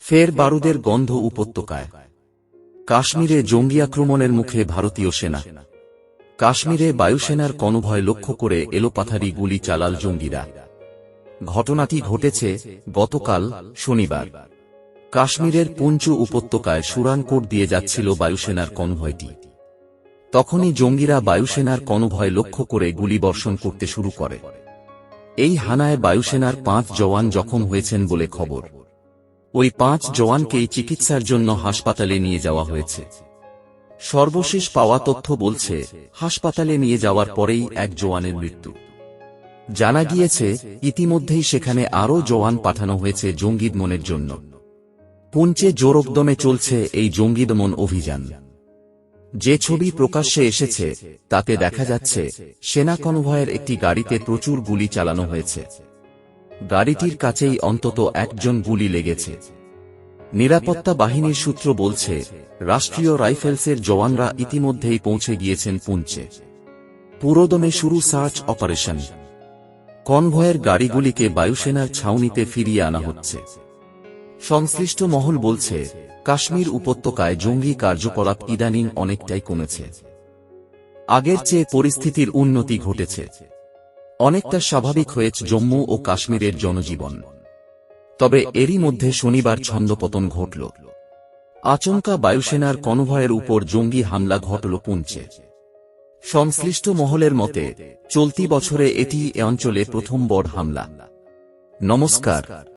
ফের বারুদের গন্ধ উপত্যকায়। কাশ্মীরে জঙ্গি আক্রমণের মুখে ভারতীয় সেনা। কাশ্মীরে বায়ুসেনার কনভয় লক্ষ্য করে এলোপাথারি গুলি চালাল জঙ্গিরা। ঘটনাটি ঘটেছে গতকাল শনিবার। কাশ্মীরের পুঞ্চ উপত্যকায় সুরানকোট দিয়ে যাচ্ছিল বায়ুসেনার কনভয়টি। তখনই জঙ্গিরা বায়ুসেনার কনভয় লক্ষ্য করে গুলিবর্ষণ করতে শুরু করে। এই হানায় বায়ুসেনার ৫ জওয়ান জখম হয়েছেন বলে খবর। ওই ৫ জওয়ানকেই চিকিৎসার জন্য হাসপাতালে নিয়ে যাওয়া হয়েছে। সর্বশেষ পাওয়া তথ্য বলছে, হাসপাতালে নিয়ে যাওয়ার পরেই এক জওয়ানের মৃত্যু। জানা গিয়েছে, ইতিমধ্যেই সেখানে আরও জওয়ান পাঠানো হয়েছে জঙ্গি দমনের জন্য। পুঞ্চে জোরকদমে চলছে এই জঙ্গি দমন অভিযান। যে ছবি প্রকাশ্যে এসেছে তাতে দেখা যাচ্ছে, সেনা কনভয়ের একটি গাড়িতে প্রচুর গুলি চালানো হয়েছে। গাড়িটির কাছেই অন্তত একজন গুলি লেগেছে। নিরাপত্তা বাহিনীর সূত্র বলছে, রাষ্ট্রীয় রাইফেলসের জওয়ানরা ইতিমধ্যেই পৌঁছে গিয়েছেন পুঞ্চে। পুরোদমে শুরু সার্চ অপারেশন। কনভয়ের গাড়িগুলিকে বায়ুসেনার ছাউনিতে ফিরিয়ে আনা হচ্ছে। সংশ্লিষ্ট মহল বলছে, কাশ্মীর উপত্যকায় জঙ্গি কার্যকলাপ ইদানিং অনেকটাই কমেছে। আগের চেয়ে পরিস্থিতির উন্নতি ঘটেছে। অনেকটা স্বাভাবিক হয়েছে জম্মু ও কাশ্মীরের জনজীবন। তবে এরই মধ্যে শনিবার ছন্দপতন ঘটল। আচমকা বায়ুসেনার কনভয়ের উপর জঙ্গি হামলা ঘটল পুঞ্চে। সংশ্লিষ্ট মহলের মতে, চলতি বছরে এটি এ অঞ্চলে প্রথম বড় হামলা। নমস্কার।